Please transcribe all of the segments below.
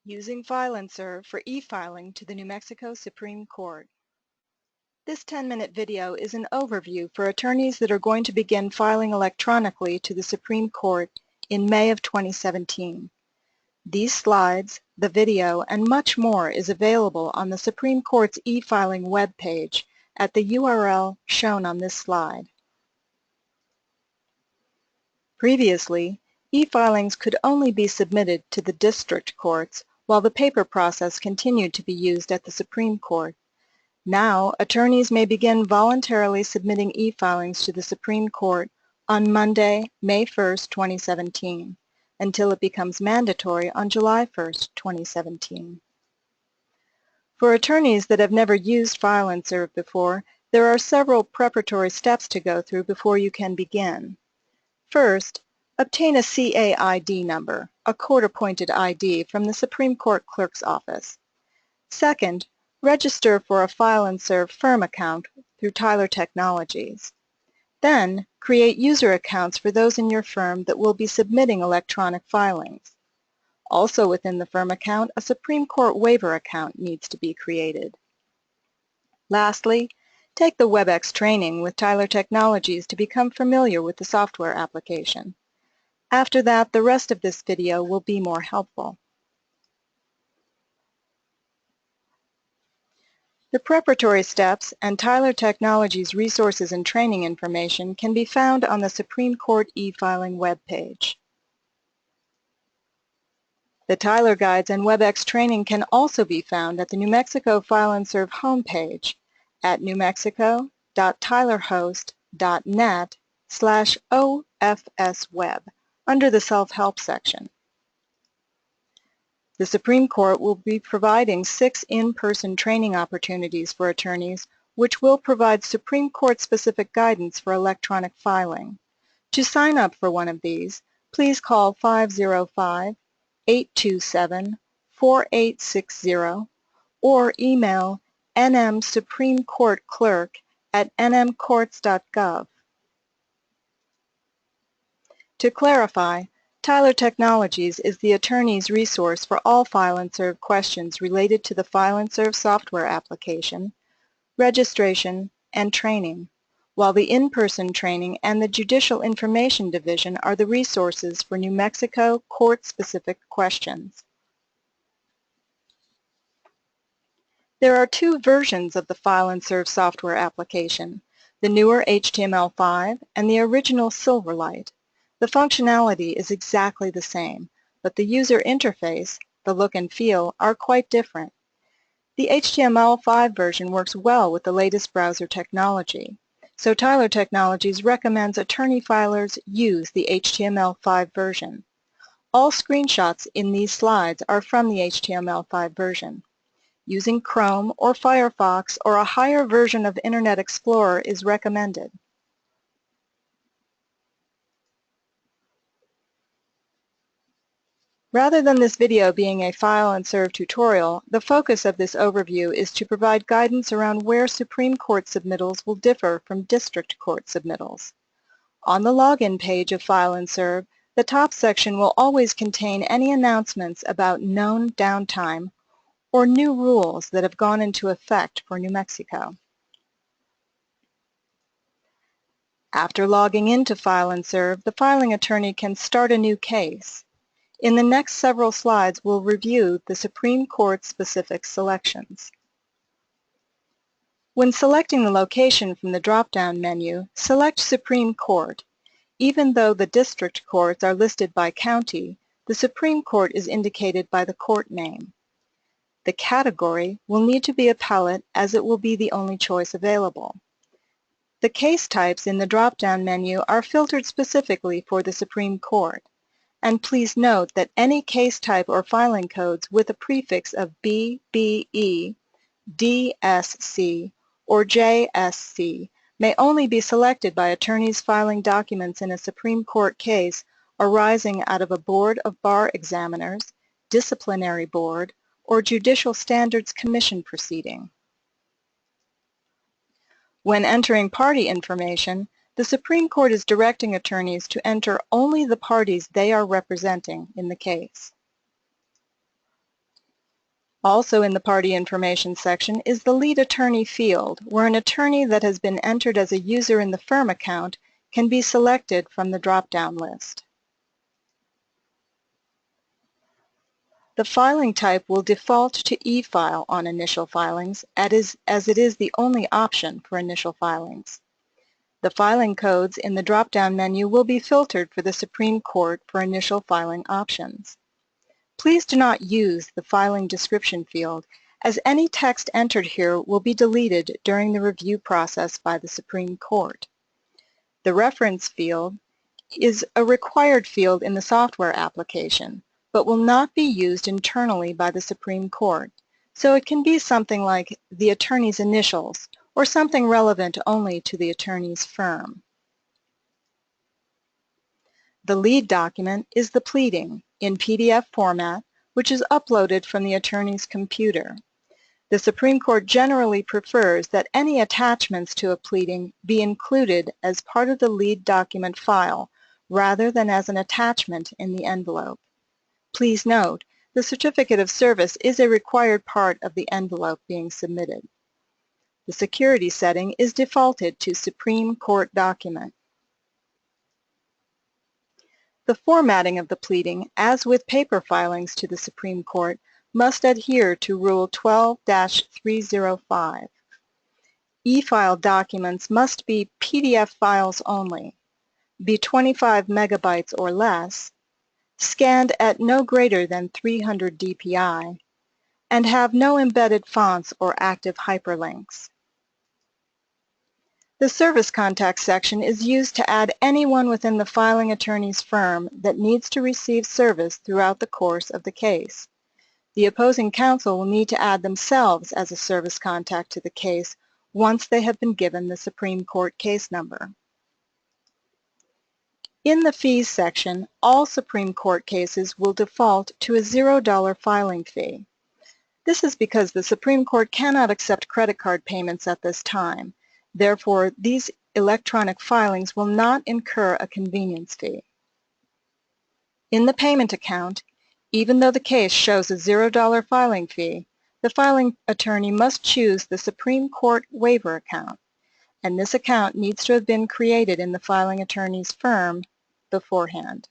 Using File and Serve for e-filing to the New Mexico Supreme Court. This 10-minute video is an overview for attorneys that are going to begin filing electronically to the Supreme Court in May of 2017. These slides, the video, and much more is available on the Supreme Court's e-filing webpage at the URL shown on this slide. Previously, e-filings could only be submitted to the district courts while the paper process continued to be used at the Supreme Court. Now, attorneys may begin voluntarily submitting e-filings to the Supreme Court on Monday, May 1, 2017, until it becomes mandatory on July 1, 2017. For attorneys that have never used File and Serve before, there are several preparatory steps to go through before you can begin. First, obtain a CAID number, a court-appointed ID, from the Supreme Court Clerk's Office. Second, register for a File and Serve firm account through Tyler Technologies. Then, create user accounts for those in your firm that will be submitting electronic filings. Also within the firm account, a Supreme Court waiver account needs to be created. Lastly, take the WebEx training with Tyler Technologies to become familiar with the software application. After that, the rest of this video will be more helpful. The preparatory steps and Tyler Technologies resources and training information can be found on the Supreme Court e-filing webpage. The Tyler Guides and WebEx training can also be found at the New Mexico File and Serve homepage at newmexico.tylerhost.net/OFSweb under the Self-Help section. The Supreme Court will be providing 6 in-person training opportunities for attorneys, which will provide Supreme Court-specific guidance for electronic filing. To sign up for one of these, please call 505-827-4860 or email nmsupremecourtclerk@nmcourts.gov. To clarify, Tyler Technologies is the attorney's resource for all File and Serve questions related to the File and Serve software application, registration, and training, while the in-person training and the Judicial Information Division are the resources for New Mexico court-specific questions. There are 2 versions of the File and Serve software application, the newer HTML5 and the original Silverlight. The functionality is exactly the same, but the user interface, the look and feel, are quite different. The HTML5 version works well with the latest browser technology, so Tyler Technologies recommends attorney filers use the HTML5 version. All screenshots in these slides are from the HTML5 version. Using Chrome or Firefox or a higher version of Internet Explorer is recommended. Rather than this video being a File and Serve tutorial, the focus of this overview is to provide guidance around where Supreme Court submittals will differ from District Court submittals. On the login page of File and Serve, the top section will always contain any announcements about known downtime or new rules that have gone into effect for New Mexico. After logging into File and Serve, the filing attorney can start a new case. In the next several slides, we'll review the Supreme Court-specific selections. When selecting the location from the drop-down menu, select Supreme Court. Even though the district courts are listed by county, the Supreme Court is indicated by the court name. The category will need to be appellate, as it will be the only choice available. The case types in the drop-down menu are filtered specifically for the Supreme Court. And please note that any case type or filing codes with a prefix of B, BE, DSC, or JSC may only be selected by attorneys filing documents in a Supreme Court case arising out of a Board of Bar Examiners, Disciplinary Board, or Judicial Standards Commission proceeding. When entering party information, the Supreme Court is directing attorneys to enter only the parties they are representing in the case. Also in the party information section is the lead attorney field, where an attorney that has been entered as a user in the firm account can be selected from the drop-down list. The filing type will default to e-file on initial filings, as it is the only option for initial filings. The filing codes in the drop-down menu will be filtered for the Supreme Court for initial filing options. Please do not use the filing description field, as any text entered here will be deleted during the review process by the Supreme Court. The reference field is a required field in the software application, but will not be used internally by the Supreme Court, so it can be something like the attorney's initials or something relevant only to the attorney's firm. The lead document is the pleading in PDF format, which is uploaded from the attorney's computer. The Supreme Court generally prefers that any attachments to a pleading be included as part of the lead document file rather than as an attachment in the envelope. Please note, the certificate of service is a required part of the envelope being submitted. The security setting is defaulted to Supreme Court document. The formatting of the pleading, as with paper filings to the Supreme Court, must adhere to Rule 12-305. E-file documents must be PDF files only, be 25 megabytes or less, scanned at no greater than 300 dpi, and have no embedded fonts or active hyperlinks. The service contact section is used to add anyone within the filing attorney's firm that needs to receive service throughout the course of the case. The opposing counsel will need to add themselves as a service contact to the case once they have been given the Supreme Court case number. In the fees section, all Supreme Court cases will default to a $0 filing fee. This is because the Supreme Court cannot accept credit card payments at this time. Therefore, these electronic filings will not incur a convenience fee. In the payment account, even though the case shows a $0 filing fee, the filing attorney must choose the Supreme Court waiver account, and this account needs to have been created in the filing attorney's firm beforehand.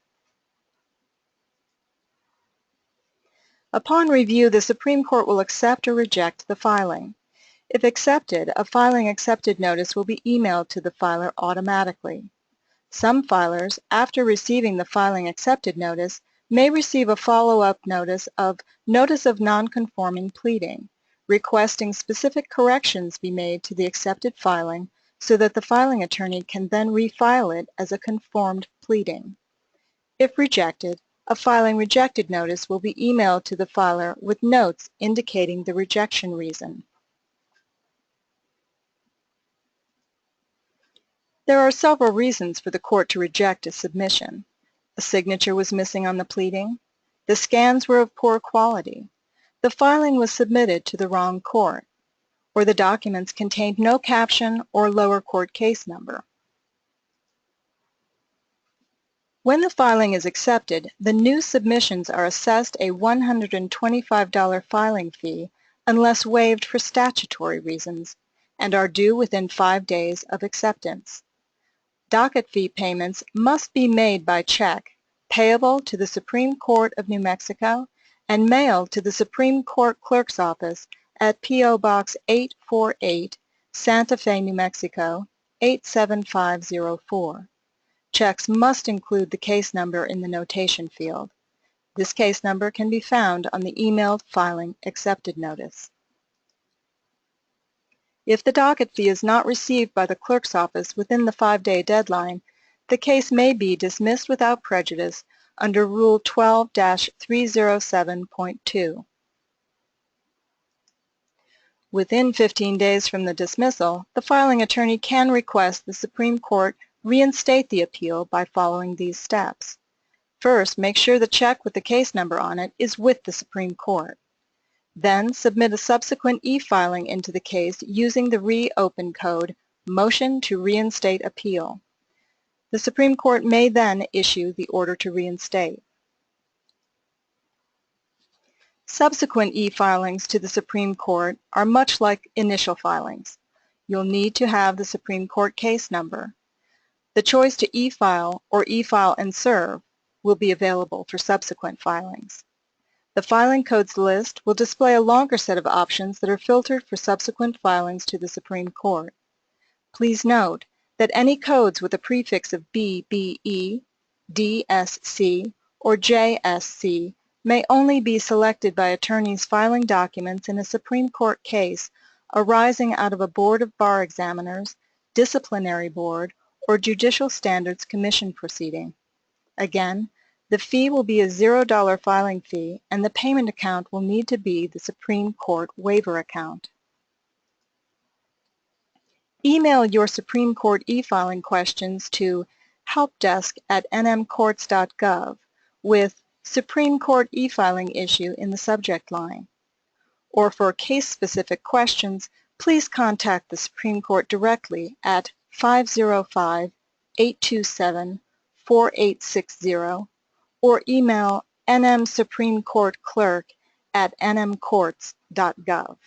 Upon review, the Supreme Court will accept or reject the filing. If accepted, a filing accepted notice will be emailed to the filer automatically. Some filers, after receiving the filing accepted notice, may receive a follow-up notice of non-conforming pleading, requesting specific corrections be made to the accepted filing so that the filing attorney can then refile it as a conformed pleading. If rejected, a filing rejected notice will be emailed to the filer with notes indicating the rejection reason. There are several reasons for the court to reject a submission. A signature was missing on the pleading. The scans were of poor quality. The filing was submitted to the wrong court, or the documents contained no caption or lower court case number. When the filing is accepted, the new submissions are assessed a $125 filing fee unless waived for statutory reasons and are due within 5 days of acceptance. Docket fee payments must be made by check, payable to the Supreme Court of New Mexico and mailed to the Supreme Court Clerk's Office at P.O. Box 848, Santa Fe, New Mexico, 87504. Checks must include the case number in the notation field. This case number can be found on the emailed filing accepted notice. If the docket fee is not received by the clerk's office within the 5-day deadline, the case may be dismissed without prejudice under Rule 12-307.2. Within 15 days from the dismissal, the filing attorney can request the Supreme Court reinstate the appeal by following these steps. First, make sure the check with the case number on it is with the Supreme Court. Then submit a subsequent e-filing into the case using the reopen code Motion to Reinstate Appeal. The Supreme Court may then issue the order to reinstate. Subsequent e-filings to the Supreme Court are much like initial filings. You'll need to have the Supreme Court case number. The choice to e-file or e-file and serve will be available for subsequent filings. The filing codes list will display a longer set of options that are filtered for subsequent filings to the Supreme Court. Please note that any codes with a prefix of BBE, DSC, or JSC may only be selected by attorneys filing documents in a Supreme Court case arising out of a Board of Bar Examiners, Disciplinary Board, or Judicial Standards Commission proceeding. Again, the fee will be a $0 filing fee, and the payment account will need to be the Supreme Court waiver account. Email your Supreme Court e-filing questions to helpdesk@nmcourts.gov with Supreme Court e-filing issue in the subject line. Or for case-specific questions, please contact the Supreme Court directly at 505-827-4860 or email nmsupremecourtclerk@nmcourts.gov.